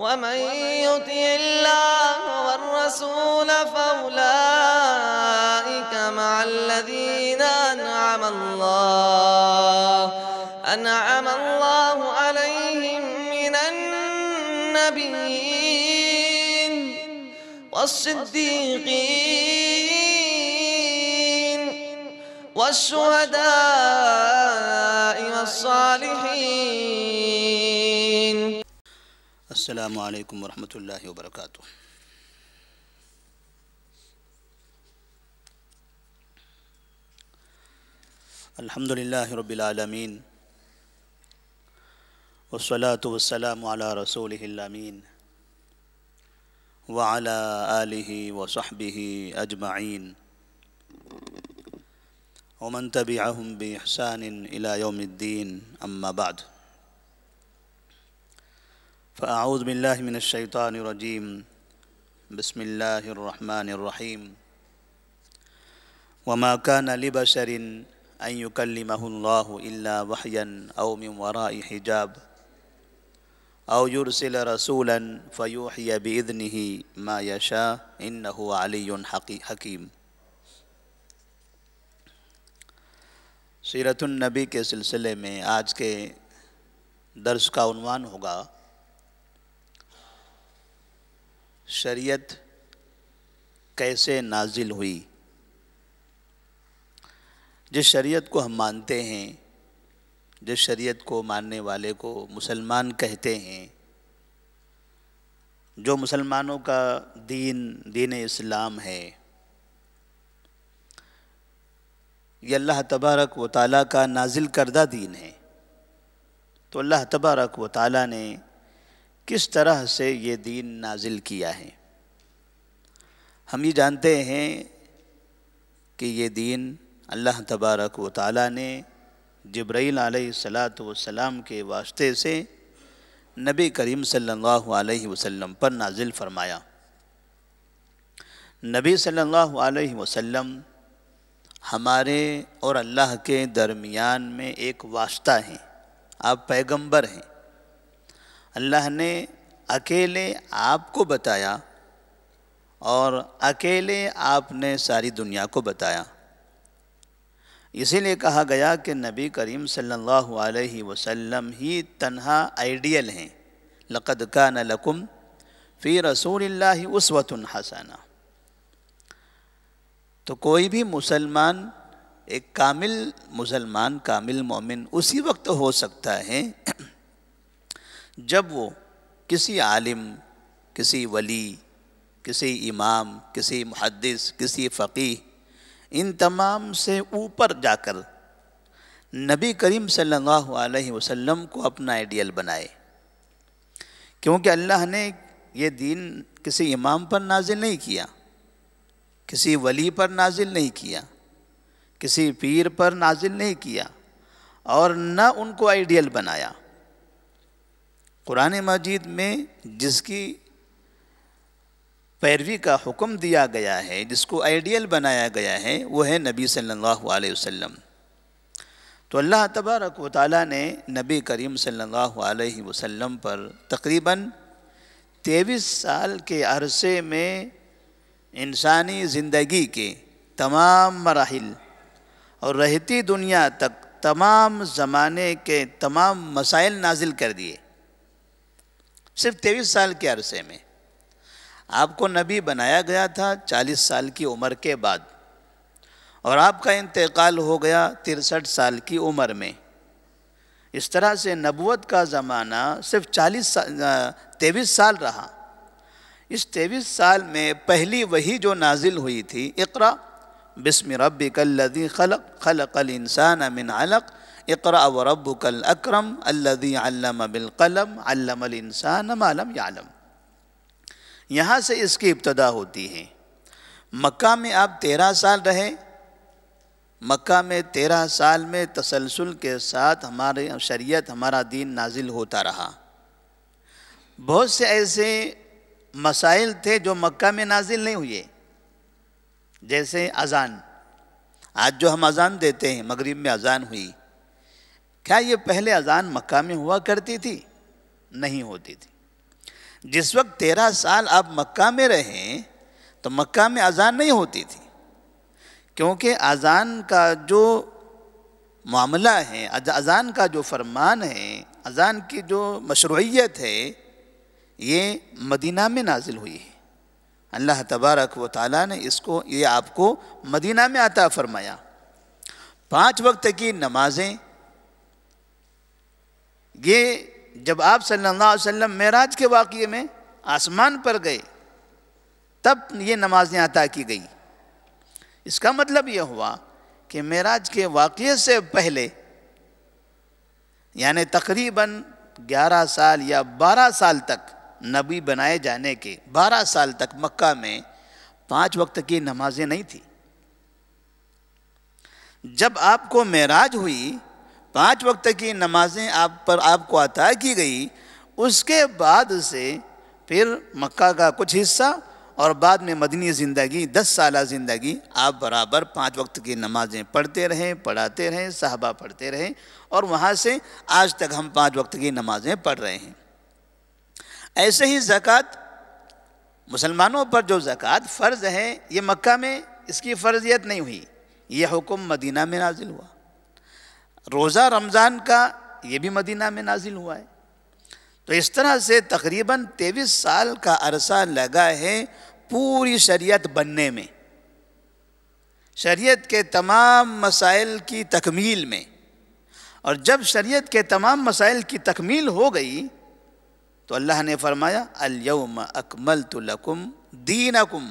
ومن يطع الله والرسول فأولئك مع الذين أنعم الله عليهم من النبيين والصديقين والشهداء والصالحين. السلام علیکم ورحمۃ اللہ وبرکاتہ۔ الحمد للہ رب العالمین والصلاة والسلام علی رسولہ الامین وعلی آلہ وصحبہ اجمعین ومن تبعہم بإحسان الی یوم الدین، اما بعد، فأعوذ باللہ من الشیطان الرجیم، بسم اللہ الرحمن الرحیم۔ وما كان لبشر أن يكلمه الله إلا وحيا أو من وراء حجاب أو يرسل رسولا فيوحي بإذنه ما يشاء إنه علي حكيم۔ سیرت النبی کے سلسلے میں آج کے درس کا عنوان ہوگا شریعت کیسے نازل ہوئی۔ جس شریعت کو ہم مانتے ہیں، جس شریعت کو ماننے والے کو مسلمان کہتے ہیں، جو مسلمانوں کا دین اسلام ہے، یہ اللہ تبارک و تعالیٰ کا نازل کردہ دین ہے۔ تو اللہ تبارک و تعالیٰ نے کس طرح سے یہ دین نازل کیا ہے؟ ہم یہ جانتے ہیں کہ یہ دین اللہ تبارک و تعالیٰ نے جبرائیل علیہ السلام کے واسطے سے نبی کریم صلی اللہ علیہ وسلم پر نازل فرمایا۔ نبی صلی اللہ علیہ وسلم ہمارے اور اللہ کے درمیان میں ایک واسطہ ہیں، آپ پیغمبر ہیں۔ اللہ نے اکیلے آپ کو بتایا اور اکیلے آپ نے ساری دنیا کو بتایا۔ اسی لیے کہا گیا کہ نبی کریم صلی اللہ علیہ وسلم ہی تنہا آئیڈیل ہیں۔ لقد کان لکم فی رسول اللہ اسوۃ حسنہ۔ تو کوئی بھی مسلمان، ایک کامل مسلمان، کامل مومن اسی وقت ہو سکتا ہے جب وہ کسی عالم، کسی ولی، کسی امام، کسی محدث، کسی فقیہ، ان تمام سے اوپر جا کر نبی کریم صلی اللہ علیہ وسلم کو اپنا آئیڈیل بنائے۔ کیونکہ اللہ نے یہ دین کسی امام پر نازل نہیں کیا، کسی ولی پر نازل نہیں کیا، کسی پیر پر نازل نہیں کیا، اور نہ ان کو آئیڈیل بنایا۔ قرآن مجید میں جس کی پیروی کا حکم دیا گیا ہے، جس کو آئیڈیل بنایا گیا ہے، وہ ہے نبی صلی اللہ علیہ وسلم۔ تو اللہ تبارک و تعالیٰ نے نبی کریم صلی اللہ علیہ وسلم پر تقریباً 23 سال کے عرصے میں انسانی زندگی کے تمام مراحل اور رہتی دنیا تک تمام زمانے کے تمام مسائل نازل کر دیے، صرف 23 سال کے عرصے میں۔ آپ کو نبی بنایا گیا تھا 40 سال کی عمر کے بعد، اور آپ کا انتقال ہو گیا 63 سال کی عمر میں۔ اس طرح سے نبوت کا زمانہ صرف 23 سال رہا۔ اس 23 سال میں پہلی وحی جو نازل ہوئی تھی، اقرأ بسم ربک الذی خلق خلق الانسان من علق اقرأ وربک الاکرم الذی علم بالقلم علم الانسان ما لم يعلم۔ یہاں سے اس کی ابتدا ہوتی ہے۔ مکہ میں آپ 13 سال رہے، مکہ میں 13 سال میں تسلسل کے ساتھ ہمارے شریعت، ہمارا دین نازل ہوتا رہا۔ بہت سے ایسے مسائل تھے جو مکہ میں نازل نہیں ہوئے، جیسے اذان۔ آج جو ہم اذان دیتے ہیں، مغرب میں اذان ہوئی، کیا یہ پہلے اذان مکہ میں ہوا کرتی تھی؟ نہیں ہوتی تھی۔ جس وقت 13 سال آپ مکہ میں رہیں تو مکہ میں اذان نہیں ہوتی تھی، کیونکہ اذان کا جو معاملہ ہے، اذان کا جو فرمان ہے، اذان کی جو مشروعیت ہے، یہ مدینہ میں نازل ہوئی ہے۔ اللہ تبارک و تعالیٰ نے یہ آپ کو مدینہ میں عطا فرمایا۔ 5 وقت کی نمازیں، یہ جب آپ صلی اللہ علیہ وسلم معراج کے واقعے میں آسمان پر گئے تب یہ نمازیں عطا کی گئی۔ اس کا مطلب یہ ہوا کہ معراج کے واقعے سے پہلے، یعنی تقریباً 11 سال یا 12 سال تک، نبی بنائے جانے کے 12 سال تک مکہ میں 5 وقت کی نمازیں نہیں تھی۔ جب آپ کو معراج ہوئی، 5 وقت کی نمازیں آپ کو عطا کی گئی، اس کے بعد سے پھر مکہ کا کچھ حصہ اور بعد میں مدنی زندگی، 10 سالہ زندگی، آپ برابر 5 وقت کی نمازیں پڑھتے رہیں، پڑھاتے رہیں، صحابہ پڑھتے رہیں، اور وہاں سے آج تک ہم 5 وقت کی نمازیں پڑھ رہے ہیں۔ ایسے ہی زکوٰۃ، مسلمانوں پر جو زکوٰۃ فرض ہے، یہ مکہ میں اس کی فرضیت نہیں ہوئی، یہ حکم مدینہ میں نازل ہوا۔ روزہ رمضان کا یہ بھی مدینہ میں نازل ہوا ہے۔ تو اس طرح سے تقریباً 23 سال کا عرصہ لگا ہے پوری شریعت بننے میں، شریعت کے تمام مسائل کی تکمیل میں۔ اور جب شریعت کے تمام مسائل کی تکمیل ہو گئی تو اللہ نے فرمایا الیوم اکملت لکم دینکم،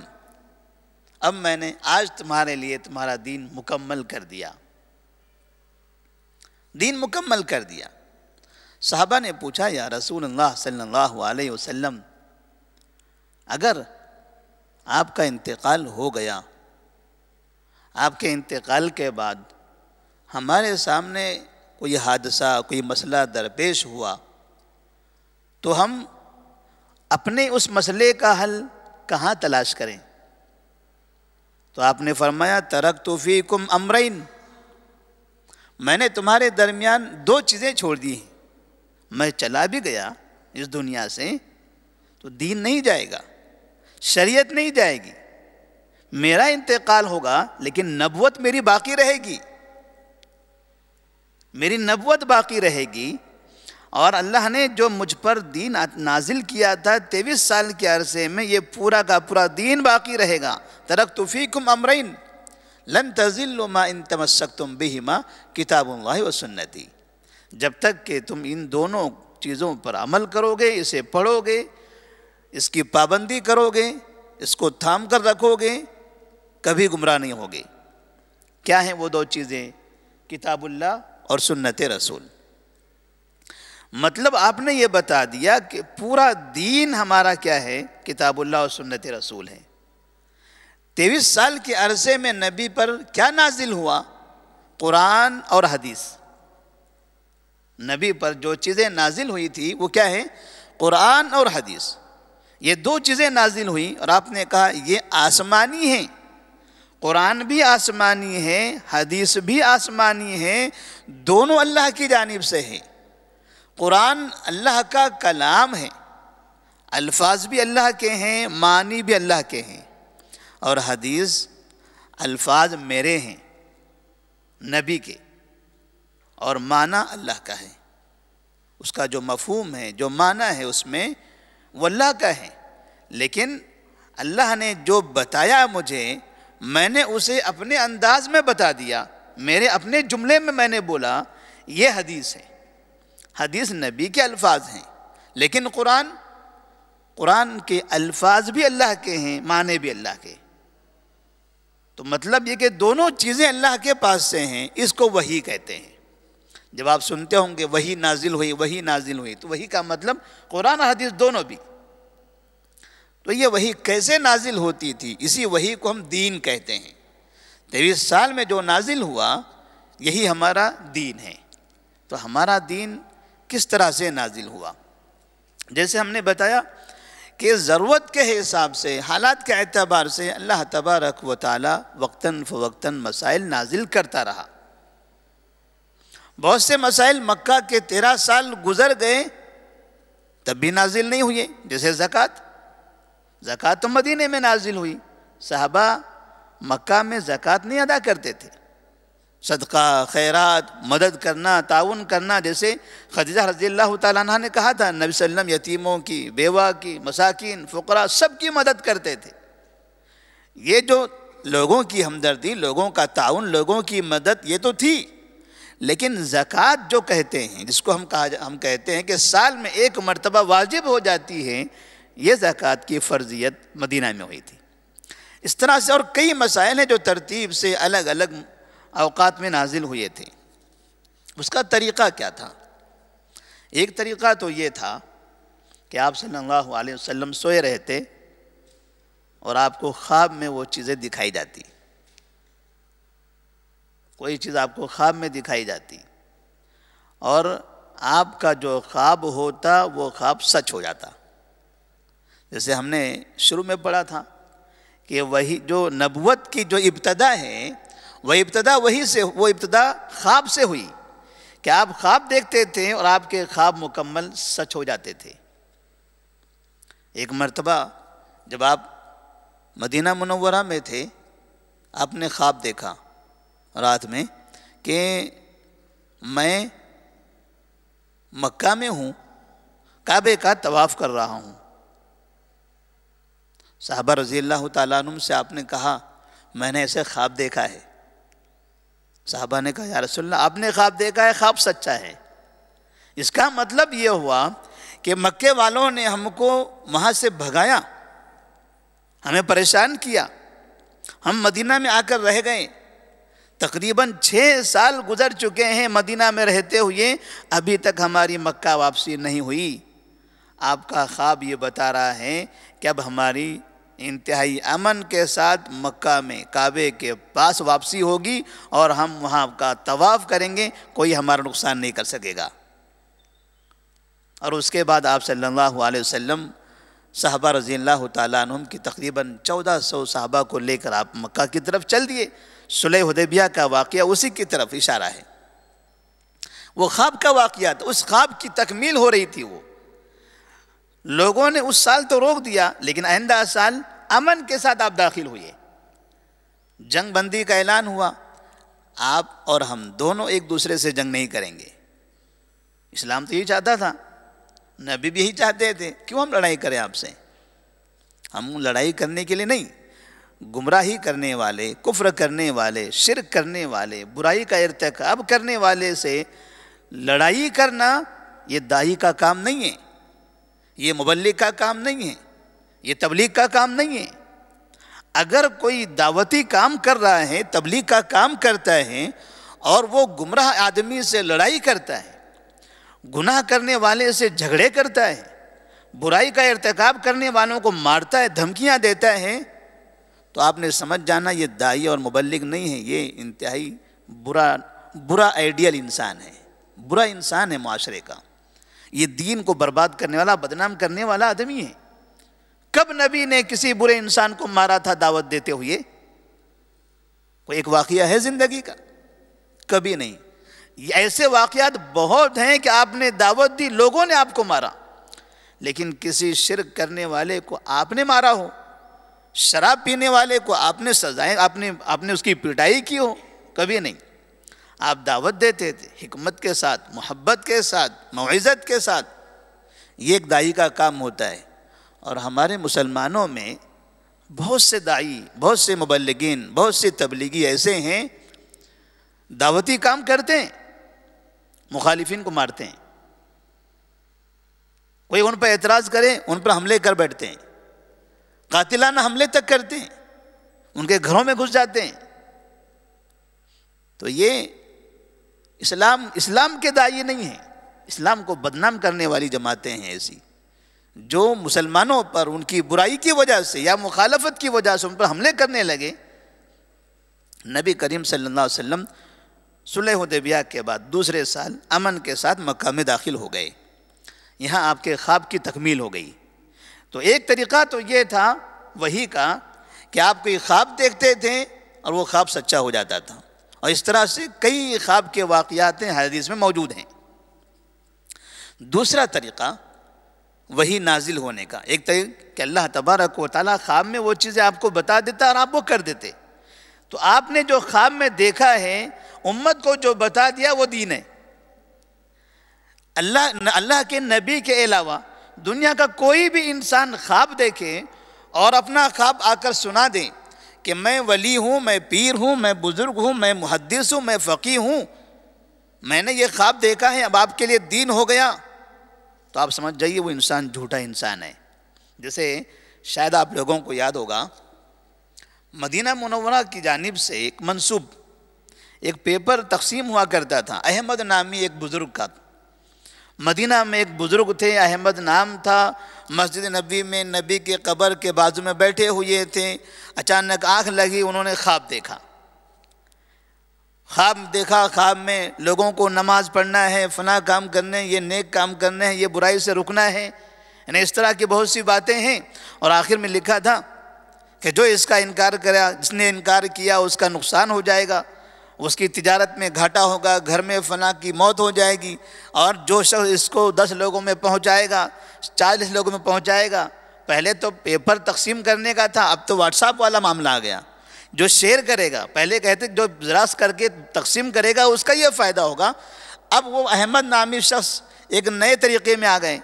اب میں نے آج تمہارے لیے تمہارا دین مکمل کر دیا، دین مکمل کر دیا۔ صحابہ نے پوچھا یا رسول اللہ صلی اللہ علیہ وسلم، اگر آپ کا انتقال ہو گیا، آپ کے انتقال کے بعد ہمارے سامنے کوئی حادثہ، کوئی مسئلہ درپیش ہوا تو ہم اپنے اس مسئلے کا حل کہاں تلاش کریں؟ تو آپ نے فرمایا ترکت فیکم امرین، میں نے تمہارے درمیان 2 چیزیں چھوڑ دی ہیں۔ میں چلا بھی گیا اس دنیا سے تو دین نہیں جائے گا، شریعت نہیں جائے گی، میرا انتقال ہوگا لیکن نبوت میری باقی رہے گی، میری نبوت باقی رہے گی۔ اور اللہ نے جو مجھ پر دین نازل کیا تھا 23 سال کے عرصے میں، یہ پورا کا پورا دین باقی رہے گا۔ ترکت فیکم امرین لن تضلوا ما ان تمسکتم بہما کتاب اللہ و سنتی، جب تک کہ تم ان دونوں چیزوں پر عمل کرو گے، اسے پڑھو گے، اس کی پابندی کرو گے، اس کو تھام کر رکھو گے، کبھی گمراہ نہیں ہوگے۔ کیا ہیں وہ 2 چیزیں؟ کتاب اللہ اور سنت رسول۔ مطلب آپ نے یہ بتا دیا کہ پورا دین ہمارا کیا ہے؟ کتاب اللہ اور سنت رسول ہے۔ 23 سال کے عرصے میں نبی پر کیا نازل ہوا؟ قرآن اور حدیث۔ نبی پر جو چیزیں نازل ہوئی تھی وہ کیا ہے؟ قرآن اور حدیث۔ یہ 2 چیزیں نازل ہوئی اور آپ نے کہا یہ آسمانی ہیں، قرآن بھی آسمانی ہے، حدیث بھی آسمانی ہے، دونوں اللہ کی جانب سے ہیں۔ قرآن اللہ کا کلام ہے، الفاظ بھی اللہ کے ہیں، معنی بھی اللہ کے ہیں، اور حدیث الفاظ میرے ہیں، نبی کے، اور معنی اللہ کا ہے۔ اس کا جو مفہوم ہے، جو معنی ہے اس میں وہ اللہ کا ہے، لیکن اللہ نے جو بتایا مجھے، میں نے اسے اپنے انداز میں بتا دیا، میرے اپنے جملے میں میں نے بولا، یہ حدیث ہے۔ حدیث نبی کے الفاظ ہیں، لیکن قرآن کے الفاظ بھی اللہ کے ہیں، معنی بھی اللہ کے۔ تو مطلب یہ کہ دونوں چیزیں اللہ کے پاس سے ہیں، اس کو وحی کہتے ہیں۔ جب آپ سنتے ہوں گے وحی نازل ہوئی، وحی نازل ہوئی، تو وحی کا مطلب قرآن اور حدیث دونوں بھی۔ تو یہ وحی کیسے نازل ہوتی تھی؟ اسی وحی کو ہم دین کہتے ہیں۔ 23 سال میں جو نازل ہوا یہی ہمارا دین ہے۔ تو ہمارا دین کس طرح سے نازل ہوا؟ جیسے ہم نے بتایا کہ ضرورت کے حساب سے، حالات کے اعتبار سے اللہ تبارک و تعالی وقتاً فوقتاً مسائل نازل کرتا رہا۔ بہت سے مسائل مکہ کے 13 سال گزر گئے تب بھی نازل نہیں ہوئے. جیسے زکوٰۃ تو مدینے میں نازل ہوئی. صحابہ مکہ میں زکوٰۃ نہیں ادا کرتے تھے. صدقہ، خیرات، مدد کرنا، تعاون کرنا، جیسے خدیجہ رضی اللہ تعالیٰ عنہ نے کہا تھا نبی صلی اللہ علیہ وسلم یتیموں کی، بیوہ کی، مساکین، فقراء سب کی مدد کرتے تھے. یہ جو لوگوں کی ہمدردی، لوگوں کا تعاون، لوگوں کی مدد یہ تو تھی. لیکن زکوٰۃ جو کہتے ہیں، جس کو ہم کہتے ہیں کہ سال میں ایک مرتبہ واجب ہو جاتی ہے، یہ زکوٰۃ کی فرضیت مدینہ میں ہوئی تھی. اس طرح سے اور کئی مسائل ہیں جو ترتیب سے الگ الگ اوقات میں نازل ہوئے تھے. اس کا طریقہ کیا تھا؟ ایک طریقہ تو یہ تھا کہ آپ صلی اللہ علیہ وسلم سوئے رہتے اور آپ کو خواب میں وہ چیزیں دکھائی جاتی. کوئی چیز آپ کو خواب میں دکھائی جاتی اور آپ کا جو خواب ہوتا وہ خواب سچ ہو جاتا. جیسے ہم نے شروع میں پڑھا تھا کہ وہی جو نبوت کی جو ابتدا ہے وہ ابتدا خواب سے ہوئی کہ آپ خواب دیکھتے تھے اور آپ کے خواب مکمل سچ ہو جاتے تھے. ایک مرتبہ جب آپ مدینہ منورہ میں تھے، آپ نے خواب دیکھا رات میں کہ میں مکہ میں ہوں، کعبے کا طواف کر رہا ہوں. صحابہ رضی اللہ تعالیٰ عنہ سے آپ نے کہا میں نے ایسے خواب دیکھا ہے. صحابہ نے کہا یا رسول اللہ آپ نے خواب دیکھا ہے، خواب سچا ہے. اس کا مطلب یہ ہوا کہ مکے والوں نے ہم کو وہاں سے بھگایا، ہمیں پریشان کیا، ہم مدینہ میں آ کر رہ گئے. تقریباً 6 سال گزر چکے ہیں مدینہ میں رہتے ہوئے، ابھی تک ہماری مکہ واپسی نہیں ہوئی. آپ کا خواب یہ بتا رہا ہے کہ اب ہماری انتہائی امن کے ساتھ مکہ میں کعبے کے پاس واپسی ہوگی اور ہم وہاں کا طواف کریں گے، کوئی ہمارا نقصان نہیں کر سکے گا. اور اس کے بعد آپ صلی اللہ علیہ وسلم صحابہ رضی اللہ تعالیٰ عنہم کی تقریباً 1400 صحابہ کو لے کر آپ مکہ کی طرف چل دیے. صلح حدیبیہ کا واقعہ اسی کی طرف اشارہ ہے. وہ خواب کا واقعہ تھا، اس خواب کی تکمیل ہو رہی تھی. وہ لوگوں نے اس سال تو روک دیا، لیکن آئندہ سال امن کے ساتھ آپ داخل ہوئے. جنگ بندی کا اعلان ہوا، آپ اور ہم دونوں ایک دوسرے سے جنگ نہیں کریں گے. اسلام تو یہی چاہتا تھا، نبی بھی یہی چاہتے تھے. کیوں ہم لڑائی کریں آپ سے؟ ہم لڑائی کرنے کے لیے نہیں. گمراہی کرنے والے، کفر کرنے والے، شرک کرنے والے، برائی کا ارتکاب کرنے والے سے لڑائی کرنا یہ داعی کا کام نہیں ہے، یہ مبلغ کا کام نہیں ہے، یہ تبلیغ کا کام نہیں ہے. اگر کوئی دعوتی کام کر رہا ہے، تبلیغ کا کام کرتا ہے اور وہ گمراہ آدمی سے لڑائی کرتا ہے، گناہ کرنے والے سے جھگڑے کرتا ہے، برائی کا ارتکاب کرنے والوں کو مارتا ہے، دھمکیاں دیتا ہے، تو آپ نے سمجھ جانا یہ داعی اور مبلغ نہیں ہے، یہ انتہائی برا آئیڈیل انسان ہے، برا انسان ہے معاشرے کا. یہ دین کو برباد کرنے والا، بدنام کرنے والا آدمی ہے. کب نبی نے کسی برے انسان کو مارا تھا دعوت دیتے ہوئے؟ کوئی ایک واقعہ ہے زندگی کا؟ کبھی نہیں. ایسے واقعات بہت ہیں کہ آپ نے دعوت دی، لوگوں نے آپ کو مارا، لیکن کسی شرک کرنے والے کو آپ نے مارا ہو، شراب پینے والے کو آپ نے سزائیں، آپ نے اس کی پٹائی کی ہو، کبھی نہیں. آپ دعوت دیتے تھے حکمت کے ساتھ، محبت کے ساتھ، موعظت کے ساتھ. یہ ایک داعی کا کام ہوتا ہے. اور ہمارے مسلمانوں میں بہت سے داعی، بہت سے مبلغین، بہت سے تبلیغی ایسے ہیں دعوتی کام کرتے ہیں، مخالفین کو مارتے ہیں. کوئی ان پر اعتراض کرے ان پر حملے کر بیٹھتے ہیں، قاتلانہ حملے تک کرتے ہیں، ان کے گھروں میں گھس جاتے ہیں. تو یہ اسلام کے داعی نہیں ہیں. اسلام کو بدنام کرنے والی جماعتیں ہیں ایسی جو مسلمانوں پر ان کی برائی کی وجہ سے یا مخالفت کی وجہ سے ان پر حملے کرنے لگے. نبی کریم صلی اللہ علیہ وسلم صلح حدیبیہ کے بعد دوسرے سال امن کے ساتھ مکہ میں داخل ہو گئے. یہاں آپ کے خواب کی تکمیل ہو گئی. تو ایک طریقہ تو یہ تھا وحی کا کہ آپ کوئی خواب دیکھتے تھے اور وہ خواب سچا ہو جاتا تھا. اور اس طرح سے کئی خواب کے واقعات حدیث میں موجود ہیں. دوسرا طریقہ وہی نازل ہونے کا، ایک طریقہ کہ اللہ تبارک و تعالیٰ خواب میں وہ چیزیں آپ کو بتا دیتا اور آپ وہ کر دیتے. تو آپ نے جو خواب میں دیکھا ہے امت کو جو بتا دیا وہ دین ہے. اللہ کے نبی کے علاوہ دنیا کا کوئی بھی انسان خواب دیکھے اور اپنا خواب آ کر سنا دے کہ میں ولی ہوں، میں پیر ہوں، میں بزرگ ہوں، میں محدث ہوں، میں فقیہ ہوں، میں نے یہ خواب دیکھا ہے اب آپ کے لیے دین ہو گیا، تو آپ سمجھ جائیے وہ انسان جھوٹا انسان ہے. جیسے شاید آپ لوگوں کو یاد ہوگا مدینہ منورہ کی جانب سے ایک منسوب ایک پیپر تقسیم ہوا کرتا تھا، احمد نامی ایک بزرگ کا. مدینہ میں ایک بزرگ تھے، احمد نام تھا، مسجد نبی میں نبی کے قبر کے بازو میں بیٹھے ہوئے تھے. اچانک آنکھ لگی، انہوں نے خواب دیکھا. خواب میں لوگوں کو نماز پڑھنا ہے، فلاں کام کرنے ہیں، یہ نیک کام کرنے ہیں، یہ برائی سے رکنا ہے، یعنی اس طرح کی بہت سی باتیں ہیں. اور آخر میں لکھا تھا کہ جو اس کا انکار کرا، جس نے انکار کیا اس کا نقصان ہو جائے گا، اس کی تجارت میں گھاٹا ہوگا، گھر میں فلاں کی موت ہو جائے گی، اور جو شخص اس کو 10 لوگوں میں پہنچائے گا، 40 لوگوں میں پہنچائے گا. پہلے تو پیپر تقسیم کرنے کا تھا، اب تو واٹس ایپ والا معاملہ آ گیا. جو شیئر کرے گا، پہلے کہتے جو زراس کر کے تقسیم کرے گا اس کا یہ فائدہ ہوگا. اب وہ احمد نامی شخص ایک نئے طریقے میں آ گئے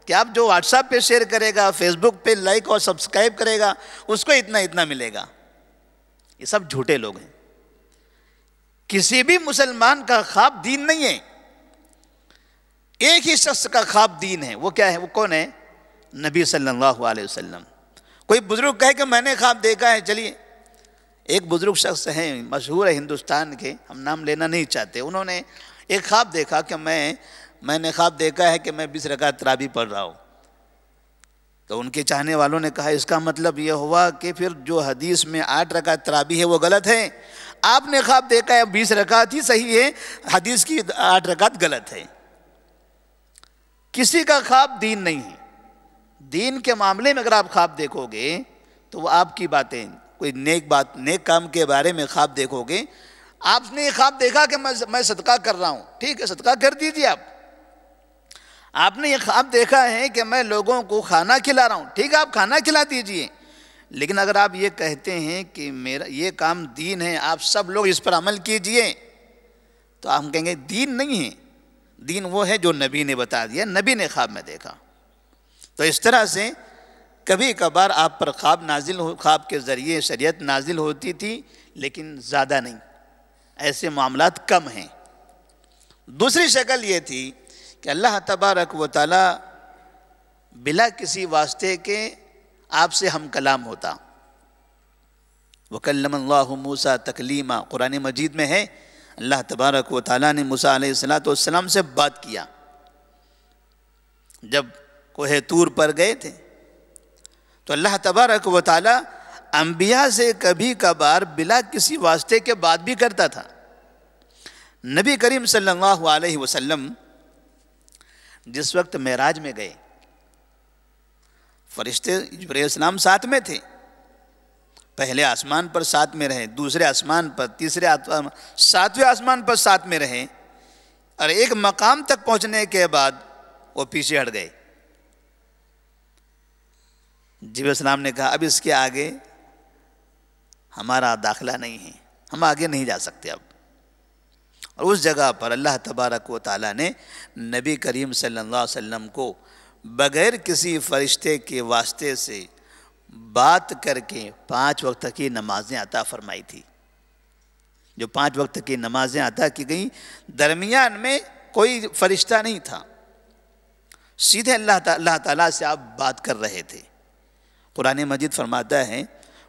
کہ اب جو واٹس ایپ پہ شیئر کرے گا، فیس بک پہ لائک اور سبسکرائب کرے گا، اس کو اتنا ملے گا. یہ سب جھوٹے لوگ ہیں. کسی بھی مسلمان کا خواب دین نہیں ہے. ایک ہی شخص کا خواب دین ہے. وہ کیا ہے؟ وہ کون ہے؟ نبی صلی اللہ علیہ وسلم. کوئی بزرگ کہے کہ میں نے خواب دیکھا ہے، چلیے ایک بزرگ شخص ہیں، مشہور ہے ہندوستان کے، ہم نام لینا نہیں چاہتے. انہوں نے ایک خواب دیکھا کہ میں نے خواب دیکھا ہے کہ میں 20 رکعت تراویح پڑھ رہا ہوں. تو ان کے چاہنے والوں نے کہا اس کا مطلب یہ ہوا کہ پھر جو حدیث میں 8 رکعت تراویح ہے وہ غلط ہے. آپ نے خواب دیکھا ہے 20 رکعت ہی صحیح ہے، حدیث کی 8 رکعت غلط ہے. کسی کا خواب دین نہیں ہے. دین کے معاملے میں اگر آپ خواب دیکھو گے تو وہ آپ کی باتیں، کوئی نیک کام کے بارے میں خواب دیکھو گے. آپ نے خواب دیکھا کہ میں صدقہ کر رہا ہوں، ٹھیک ہے صدقہ کر دیجیے. آپ نے یہ خواب دیکھا ہے کہ میں لوگوں کو کھانا کھلا رہا ہوں، ٹھیک ہے آپ کھانا کھلا دیجیے. لیکن اگر آپ یہ کہتے ہیں کہ میرا یہ کام دین ہے، آپ سب لوگ اس پر عمل کیجئے، تو ہم کہیں گے دین نہیں ہے. دین وہ ہے جو نبی نے بتا دیا، نبی نے خواب میں دیکھا. تو اس طرح سے کبھی کبھار آپ پر خواب کے ذریعے شریعت نازل ہوتی تھی، لیکن زیادہ نہیں. ایسے معاملات کم ہیں. دوسری شکل یہ تھی کہ اللہ تبارک و تعالی بلا کسی واسطے کے آپ سے ہم کلام ہوتا. وَكَلَّمَ اللَّهُ مُوسَى تَكْلِيمًا، قرآن مجید میں ہے اللہ تبارک و تعالیٰ نے موسیٰ علیہ السلام سے بات کیا. جب کوہ طور پر گئے تھے تو اللہ تبارک و تعالیٰ انبیاء سے کبھی کبھار بلا کسی واسطے کے بات بھی کرتا تھا. نبی کریم صلی اللہ علیہ وسلم جس وقت معراج میں گئے، فرشتے جبرائیل علیہ السلام ساتھ میں تھے. پہلے آسمان پر ساتھ میں رہے، دوسرے آسمان پر، تیسرے آسمان، 7ویں آسمان پر ساتھ میں رہے، اور ایک مقام تک پہنچنے کے بعد وہ پیچھے ہٹ گئے. جبرائیل علیہ السلام نے کہا اب اس کے آگے ہمارا داخلہ نہیں ہے، ہم آگے نہیں جا سکتے اب. اور اس جگہ پر اللہ تبارک و تعالیٰ نے نبی کریم صلی اللہ علیہ وسلم کو بغیر کسی فرشتے کے واسطے سے بات کر کے 5 وقت کی نمازیں عطا فرمائی تھی. جو 5 وقت کی نمازیں عطا کی گئیں، درمیان میں کوئی فرشتہ نہیں تھا، سیدھے اللہ تعالیٰ سے آپ بات کر رہے تھے. قرآن مجید فرماتا ہے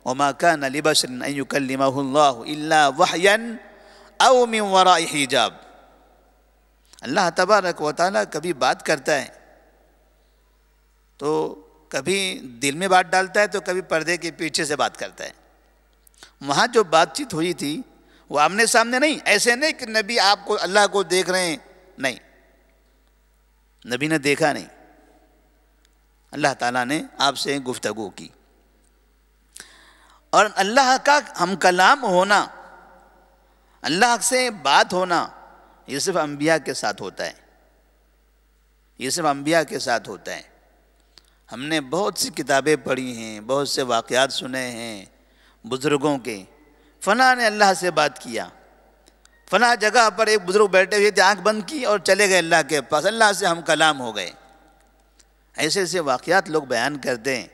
وَمَا كَانَ لِبَشَرٍ أَن يُكَلِّمَهُ اللَّهُ إِلَّا وَحْيًا أَوْ مِن وَرَاءِ حِجَابٍ. اللہ تبارک و تعالیٰ کبھی بات کرتا ہے تو کبھی دل میں بات ڈالتا ہے تو کبھی پردے کے پیچھے سے بات کرتا ہے. وہاں جو بات چیت ہوئی تھی وہ آمنے سامنے نہیں، ایسے نہیں کہ نبی آپ کو اللہ کو دیکھ رہے ہیں، نہیں، نبی نے دیکھا نہیں، اللہ تعالیٰ نے آپ سے گفتگو کی. اور اللہ کا ہم کلام ہونا، اللہ سے بات ہونا، یہ صرف انبیاء کے ساتھ ہوتا ہے، یہ صرف انبیاء کے ساتھ ہوتا ہے. ہم نے بہت سی کتابیں پڑھی ہیں، بہت سے واقعات سنے ہیں بزرگوں کے، فلاں نے اللہ سے بات کیا، فلاں جگہ پر ایک بزرگ بیٹھے ہوئے تھے، آنکھ بند کی اور چلے گئے اللہ کے پاس، اللہ سے ہم کلام ہو گئے۔ ایسے ایسے واقعات لوگ بیان کرتے ہیں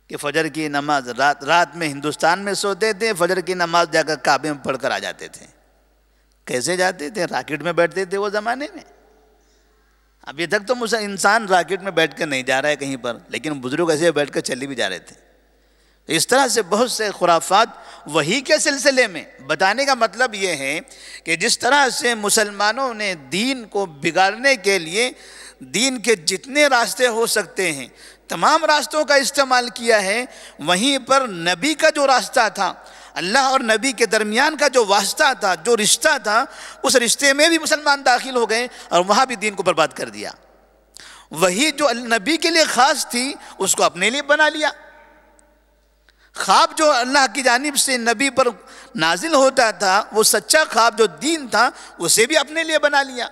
کہ فجر کی نماز رات میں ہندوستان میں سوتے تھے، فجر کی نماز جا کر کعبے میں پڑھ کر آ جاتے تھے۔ کیسے جاتے تھے؟ راکٹ میں بیٹھتے تھے وہ زمانے میں۔ ابھی تک تو انسان راکٹ میں بیٹھ کر نہیں جا رہا ہے کہیں پر، لیکن بزرگ ایسے بیٹھ کر چلی بھی جا رہے تھے۔ اس طرح سے بہت سے خرافات وحی کے سلسلے میں بتانے کا مطلب یہ ہے کہ جس طرح سے مسلمانوں نے دین کو بگاڑنے کے لیے دین کے جتنے راستے ہو سکتے ہیں تمام راستوں کا استعمال کیا ہے، وہیں پر نبی کا جو راستہ تھا، اللہ اور نبی کے درمیان کا جو واسطہ تھا، جو رشتہ تھا، اس رشتے میں بھی مسلمان داخل ہو گئے اور وہاں بھی دین کو برباد کر دیا۔ وہی جو نبی کے لیے خاص تھی اس کو اپنے لیے بنا لیا۔ خواب جو اللہ کی جانب سے نبی پر نازل ہوتا تھا، وہ سچا خواب جو دین تھا، اسے بھی اپنے لیے بنا لیا۔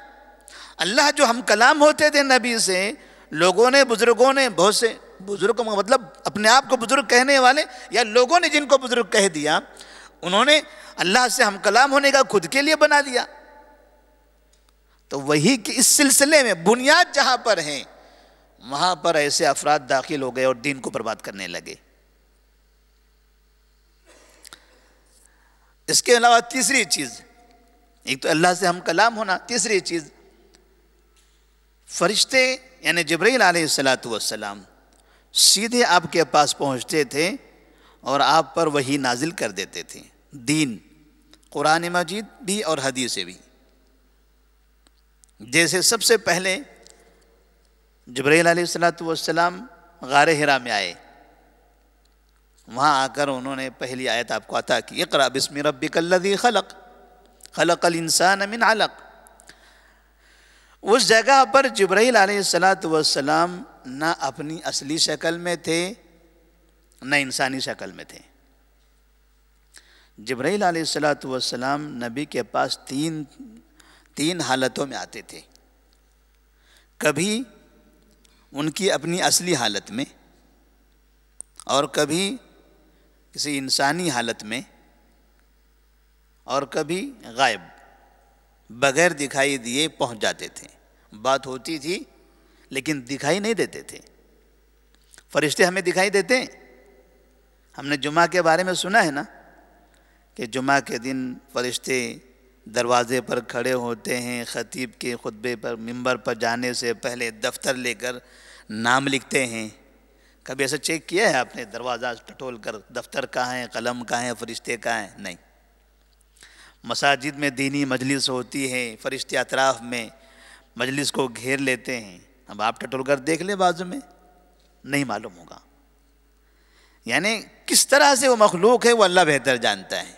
اللہ جو ہم کلام ہوتے تھے نبی سے، لوگوں نے، بزرگوں نے، بہت سے بزرگ مطلب اپنے آپ کو بزرگ کہنے والے یا لوگوں نے جن کو بزرگ کہہ دیا، انہوں نے اللہ سے ہم کلام ہونے کا خود کے لیے بنا لیا۔ تو وہی کہ اس سلسلے میں بنیاد جہاں پر ہے وہاں پر ایسے افراد داخل ہو گئے اور دین کو برباد کرنے لگے۔ اس کے علاوہ تیسری چیز، ایک تو اللہ سے ہم کلام ہونا، تیسری چیز فرشتے یعنی جبرائیل علیہ السلام سیدھے آپ کے پاس پہنچتے تھے اور آپ پر وحی نازل کر دیتے تھے، دین، قرآن مجید بھی اور حدیث بھی۔ جیسے سب سے پہلے جبرائیل علیہ السلام غار حرا میں آئے، وہاں آ کر انہوں نے پہلی آیت آپ کو عطا کی، اقرأ بسم ربک الذی خلق، خلق الانسان من علق۔ اس جگہ پر جبرائیل علیہ السلام نہ اپنی اصلی شکل میں تھے نہ انسانی شکل میں تھے۔ جبرائیل علیہ السلام نبی کے پاس تین حالتوں میں آتے تھے، کبھی ان کی اپنی اصلی حالت میں، اور کبھی کسی انسانی حالت میں، اور کبھی غائب، بغیر دکھائی دیے پہنچ جاتے تھے۔ بات ہوتی تھی لیکن دکھائی نہیں دیتے تھے۔ فرشتے ہمیں دکھائی دیتے ہیں، ہم نے جمعہ کے بارے میں سنا ہے نا کہ جمعہ کے دن فرشتے دروازے پر کھڑے ہوتے ہیں، خطیب کے خطبے پر منبر پر جانے سے پہلے دفتر لے کر نام لکھتے ہیں۔ کبھی ایسا چیک کیا ہے آپ نے دروازہ ٹٹول کر دفتر کہاں ہے، قلم کہاں ہے، فرشتے کہاں ہیں؟ نہیں۔ مساجد میں دینی مجلس ہوتی ہے، فرشتے اطراف میں مجلس کو گھیر لیتے ہیں، اب آپ ٹٹول کر دیکھ لیں بازو میں، نہیں معلوم ہوگا۔ یعنی کس طرح سے وہ مخلوق ہے وہ اللہ بہتر جانتا ہے۔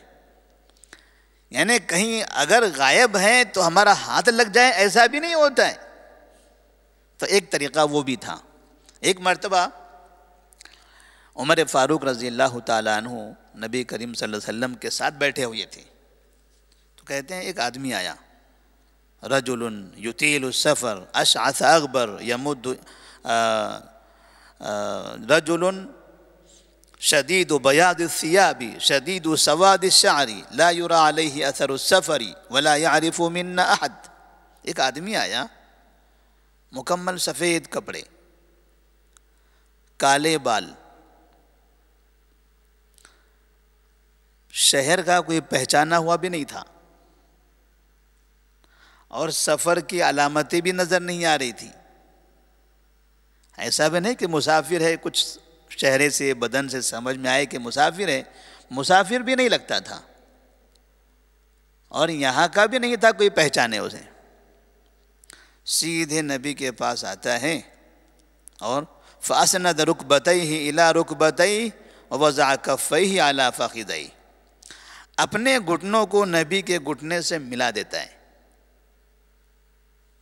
یعنی کہیں اگر غائب ہیں تو ہمارا ہاتھ لگ جائے ایسا بھی نہیں ہوتا ہے۔ تو ایک طریقہ وہ بھی تھا۔ ایک مرتبہ عمر فاروق رضی اللہ تعالیٰ عنہ نبی کریم صلی اللہ علیہ وسلم کے ساتھ بیٹھے ہوئے تھے، تو کہتے ہیں ایک آدمی آیا، رجل یطیل السفر اشعث اغبر یمد، رجل شدید بیاض الثیاب شدید سواد الشعر لا یری علیہ اثر السفر ولا یعرف منا احد۔ ایک آدمی آیا، مکمل سفید کپڑے، کالے بال، شہر کا کوئی پہچانا ہوا بھی نہیں تھا، اور سفر کی علامتیں بھی نظر نہیں آ رہی تھی۔ ایسا بھی نہیں کہ مسافر ہے، کچھ چہرے سے بدن سے سمجھ میں آئے کہ مسافر ہے، مسافر بھی نہیں لگتا تھا، اور یہاں کا بھی نہیں تھا کوئی پہچانے اسے۔ سیدھے نبی کے پاس آتا ہے اور فَأَسْنَدَ رُكْبَتَيْهِ إِلَىٰ رُكْبَتَيْهِ وَوَضَعَ كَفَّيْهِ عَلَىٰ فَخِذَيْهِ، اپنے گھٹنوں کو نبی کے گھٹنے سے ملا دیتا ہے،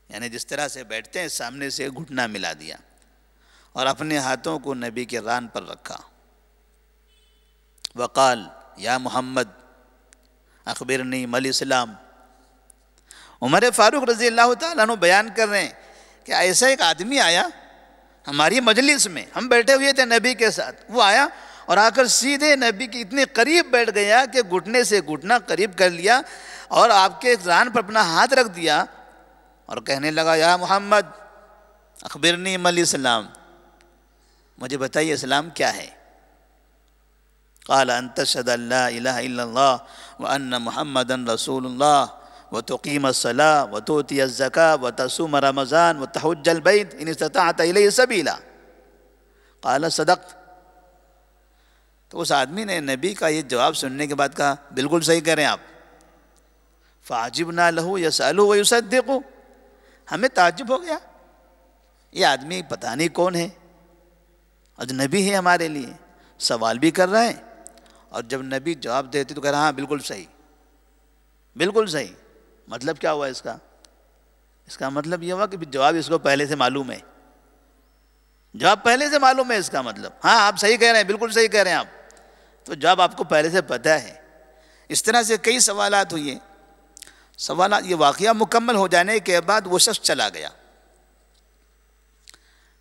یعنی جس طرح سے بیٹھتے ہیں سامنے سے گھٹنا ملا دیا، اور اپنے ہاتھوں کو نبی کے ران پر رکھا۔ وقال یا محمد اخبرنی مل اسلام۔ عمر فاروق رضی اللہ تعالیٰ عنہ بیان کر رہے ہیں کہ ایسا ایک آدمی آیا، ہماری مجلس میں ہم بیٹھے ہوئے تھے نبی کے ساتھ، وہ آیا اور آ کر سیدھے نبی کے اتنے قریب بیٹھ گیا کہ گھٹنے سے گھٹنا قریب کر لیا اور آپ کے ران پر اپنا ہاتھ رکھ دیا اور کہنے لگا یا محمد اخبرنی مل اسلام، مجھے بتائیے اسلام کیا ہے؟ قال ان تشهد ان لا الہ الا اللہ وان محمدا رسول اللہ وتقیم الصلاة وتؤتی الزکاة وتصوم رمضان وتحج البیت ان استطعت الیہ سبیلا۔ قال صدقت۔ تو اس آدمی نے نبی کا یہ جواب سننے کے بعد کہا بالکل صحیح کہہ رہے ہیں آپ۔ فعجبنا له يسأل ويصدق، ہمیں تعجب ہو گیا، یہ آدمی پتہ نہیں کون ہے، اجنبی ہے ہمارے لیے، سوال بھی کر رہا ہے اور جب نبی جواب دیتے تو کہہ رہا ہاں بالکل صحیح، بالکل صحیح۔ مطلب کیا ہوا اس کا؟ اس کا مطلب یہ ہوا کہ جواب اس کو پہلے سے معلوم ہے، جواب پہلے سے معلوم ہے، اس کا مطلب ہاں آپ صحیح کہہ رہے ہیں، بالکل صحیح کہہ رہے ہیں آپ، تو جواب آپ کو پہلے سے پتہ ہے۔ اس طرح سے کئی سوالات ہوئے، سوالات، یہ واقعہ مکمل ہو جانے کے بعد وہ شخص چلا گیا۔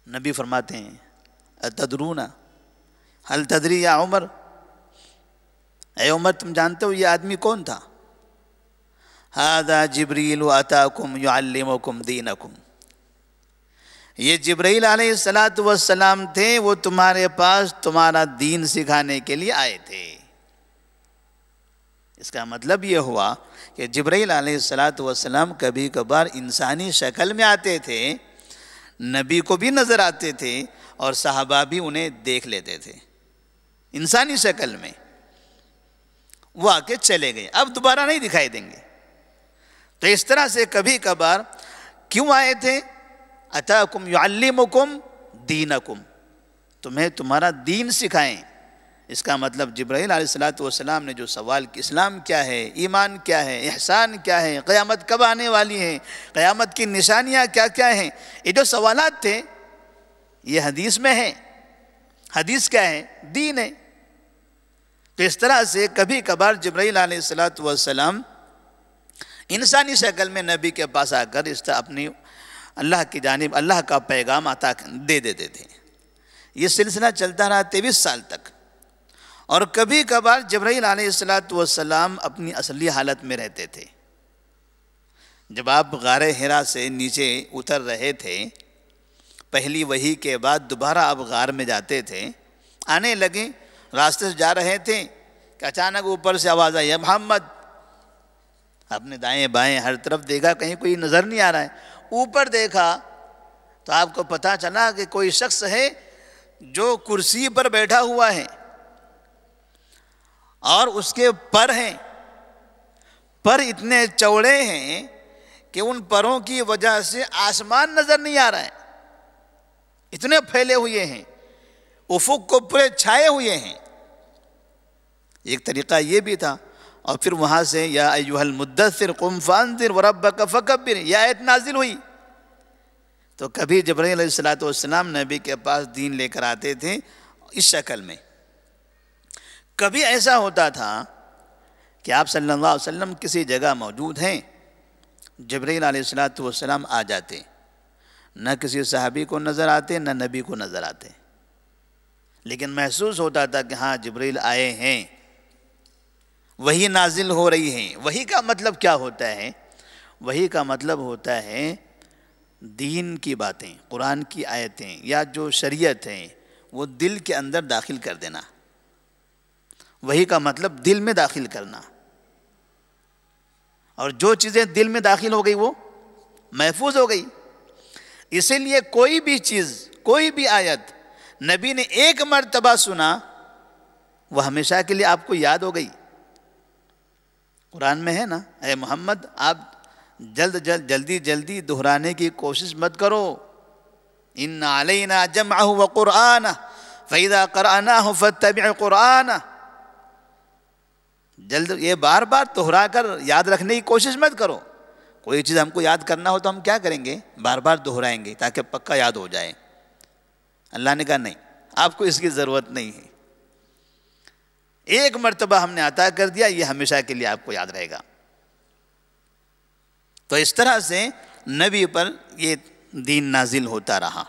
نبی فرماتے ہیں اتدرون هل تدری یا عمر، اے عمر تم جانتے ہو یہ آدمی کون تھا؟ هذا جبریل اتاکم یعلمکم دینکم، یہ جبرائیل علیہ السلام تھے، وہ تمہارے پاس تمہارا دین سکھانے کے لیے آئے تھے۔ اس کا مطلب یہ ہوا کہ جبرائیل علیہ السلام کبھی کبھار انسانی شکل میں آتے تھے، نبی کو بھی نظر آتے تھے اور صحابہ بھی انہیں دیکھ لیتے تھے انسانی شکل میں، وہ آ کے چلے گئے، اب دوبارہ نہیں دکھائی دیں گے۔ تو اس طرح سے کبھی کبھار کیوں آئے تھے؟ اتاکم یعلمکم دینکم، تمہیں تمہارا دین سکھائیں۔ اس کا مطلب جبرائیل علیہ السلام نے جو سوال کی اسلام کیا ہے، ایمان کیا ہے، احسان کیا ہے، قیامت کب آنے والی ہے، قیامت کی نشانیاں کیا کیا ہیں، یہ جو سوالات تھے یہ حدیث میں ہیں۔ حدیث کیا ہے؟ دین ہے۔ تو اس طرح سے کبھی کبھار جبرائیل علیہ السلام انسانی شکل میں نبی کے پاس آ کر اس طرح اپنی اللہ کی جانب اللہ کا پیغام عطا دے دیتے تھے۔ یہ سلسلہ چلتا رہا 23 سال تک، اور کبھی کبھار جبرائیل علیہ السلام اپنی اصلی حالت میں رہتے تھے۔ جب آپ غار حرا سے نیچے اتر رہے تھے، پہلی وحی کے بعد دوبارہ آپ غار میں جاتے تھے، آنے لگے، راستے سے جا رہے تھے کہ اچانک اوپر سے آواز آئی ہے محمد۔ آپ نے دائیں بائیں ہر طرف دیکھا، کہیں کوئی نظر نہیں آ رہا ہے، اوپر دیکھا تو آپ کو پتہ چلا کہ کوئی شخص ہے جو کرسی پر بیٹھا ہوا ہے اور اس کے پر ہیں، پر اتنے چوڑے ہیں کہ ان پروں کی وجہ سے آسمان نظر نہیں آ رہا ہے، اتنے پھیلے ہوئے ہیں، افق کو پورے چھائے ہوئے ہیں۔ ایک طریقہ یہ بھی تھا، اور پھر وہاں سے یا ایھا المدثر قم فانذر وربک فکبر یہ آیت نازل ہوئی۔ تو کبھی جبرائیل علیہ السلام نبی کے پاس دین لے کر آتے تھے اس شکل میں، کبھی ایسا ہوتا تھا کہ آپ صلی اللہ علیہ وسلم کسی جگہ موجود ہیں، جبرائیل علیہ السلام آ جاتے، نہ کسی صحابی کو نظر آتے نہ نبی کو نظر آتے، لیکن محسوس ہوتا تھا کہ ہاں جبرائیل آئے ہیں، وحی نازل ہو رہی ہیں۔ وحی کا مطلب کیا ہوتا ہے؟ وحی کا مطلب ہوتا ہے دین کی باتیں، قرآن کی آیتیں یا جو شریعت ہیں وہ دل کے اندر داخل کر دینا۔ وحی کا مطلب دل میں داخل کرنا، اور جو چیزیں دل میں داخل ہو گئی وہ محفوظ ہو گئی۔ اسی لیے کوئی بھی چیز، کوئی بھی آیت نبی نے ایک مرتبہ سنا، وہ ہمیشہ کے لیے آپ کو یاد ہو گئی۔ قرآن میں ہے نا، اے محمد آپ جلدی دہرانے کی کوشش مت کرو، ان علینا جمعہ وقرآنہ فاذا قرأناہ فاتبع قرآنہ، یہ بار بار دہرا کر یاد رکھنے کی کوشش مت کرو۔ کوئی چیز ہم کو یاد کرنا ہو تو ہم کیا کریں گے؟ بار بار دہرائیں گے تاکہ پکا یاد ہو جائے۔ اللہ نے کہا نہیں، آپ کو اس کی ضرورت نہیں ہے، ایک مرتبہ ہم نے عطا کر دیا، یہ ہمیشہ کے لیے آپ کو یاد رہے گا۔ تو اس طرح سے نبی پر یہ دین نازل ہوتا رہا۔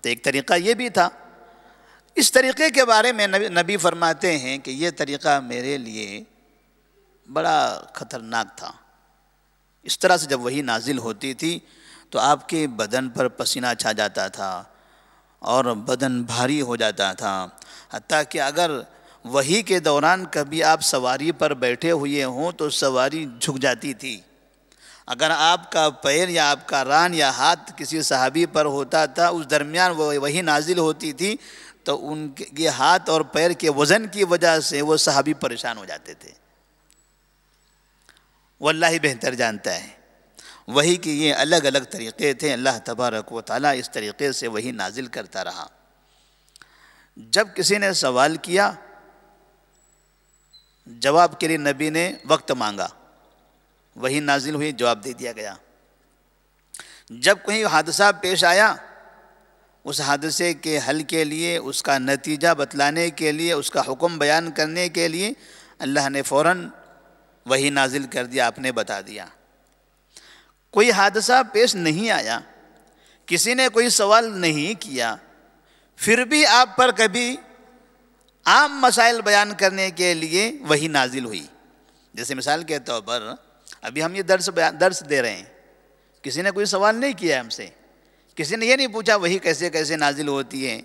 تو ایک طریقہ یہ بھی تھا. اس طریقے کے بارے میں نبی فرماتے ہیں کہ یہ طریقہ میرے لیے بڑا خطرناک تھا. اس طرح سے جب وحی نازل ہوتی تھی تو آپ کے بدن پر پسینہ چھا جاتا تھا اور بدن بھاری ہو جاتا تھا، حتیٰ کہ اگر وحی کے دوران کبھی آپ سواری پر بیٹھے ہوئے ہوں تو سواری جھک جاتی تھی. اگر آپ کا پیر یا آپ کا ران یا ہاتھ کسی صحابی پر ہوتا تھا، اس درمیان وہ وحی نازل ہوتی تھی تو ان کے ہاتھ اور پیر کے وزن کی وجہ سے وہ صحابی پریشان ہو جاتے تھے. وہ اللہ ہی بہتر جانتا ہے. وحی کے یہ الگ الگ طریقے تھے. اللہ تبارک و تعالیٰ اس طریقے سے وحی نازل کرتا رہا. جب کسی نے سوال کیا، جواب کے لیے نبی نے وقت مانگا، وحی نازل ہوئی، جواب دے دیا گیا. جب کوئی حادثہ پیش آیا، اس حادثے کے حل کے لیے، اس کا نتیجہ بتلانے کے لیے، اس کا حکم بیان کرنے کے لیے اللہ نے فوراً وحی نازل کر دیا، آپ نے بتا دیا. کوئی حادثہ پیش نہیں آیا، کسی نے کوئی سوال نہیں کیا، پھر بھی آپ پر کبھی عام مسائل بیان کرنے کے لیے وحی نازل ہوئی. جیسے مثال کے طور پر ابھی ہم یہ درس دے رہے ہیں، کسی نے کوئی سوال نہیں کیا ہم سے، کسی نے یہ نہیں پوچھا وحی کیسے کیسے نازل ہوتی ہے.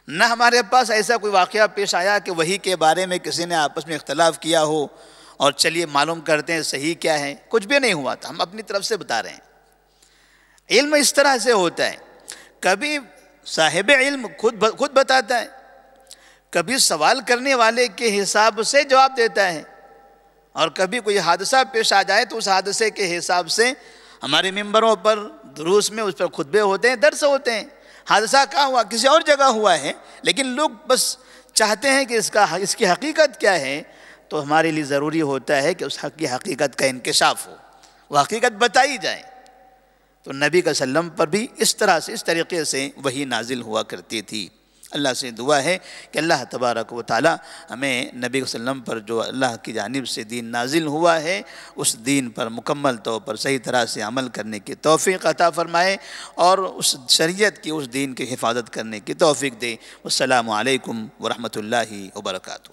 نہ ہمارے پاس ایسا کوئی واقعہ پیش آیا کہ وحی کے بارے میں کسی نے آپس میں اختلاف کیا ہو اور چلیے معلوم کرتے ہیں صحیح کیا ہے. کچھ بھی نہیں ہوا تھا، ہم اپنی طرف سے بتا رہے ہیں. علم اس طرح سے ہوتا ہے، کبھی صاحب علم خود بتاتا ہے، کبھی سوال کرنے والے کے حساب سے جواب دیتا ہے، اور کبھی کوئی حادثہ پیش آ جائے تو اس حادثے کے حساب سے ہمارے ممبروں پر دروس میں اس پر خطبے ہوتے ہیں، درس ہوتے ہیں. حادثہ کہاں ہوا؟ کسی اور جگہ ہوا ہے، لیکن لوگ بس چاہتے ہیں کہ اس کی حقیقت کیا ہے. تو ہمارے لیے ضروری ہوتا ہے کہ اس حق کی حقیقت کا انکشاف ہو، وہ حقیقت بتائی جائے. تو نبی صلی اللہ علیہ وسلم پر بھی اس طرح سے، اس طریقے سے وحی نازل ہوا کرتی تھی. اللہ سے دعا ہے کہ اللہ تبارک و تعالی ہمیں نبی صلی اللہ علیہ وسلم پر جو اللہ کی جانب سے دین نازل ہوا ہے اس دین پر مکمل طور پر صحیح طرح سے عمل کرنے کی توفیق عطا فرمائے اور اس شریعت کی، اس دین کی حفاظت کرنے کی توفیق دے. السلام علیکم ورحمۃ اللہ وبرکاتہ.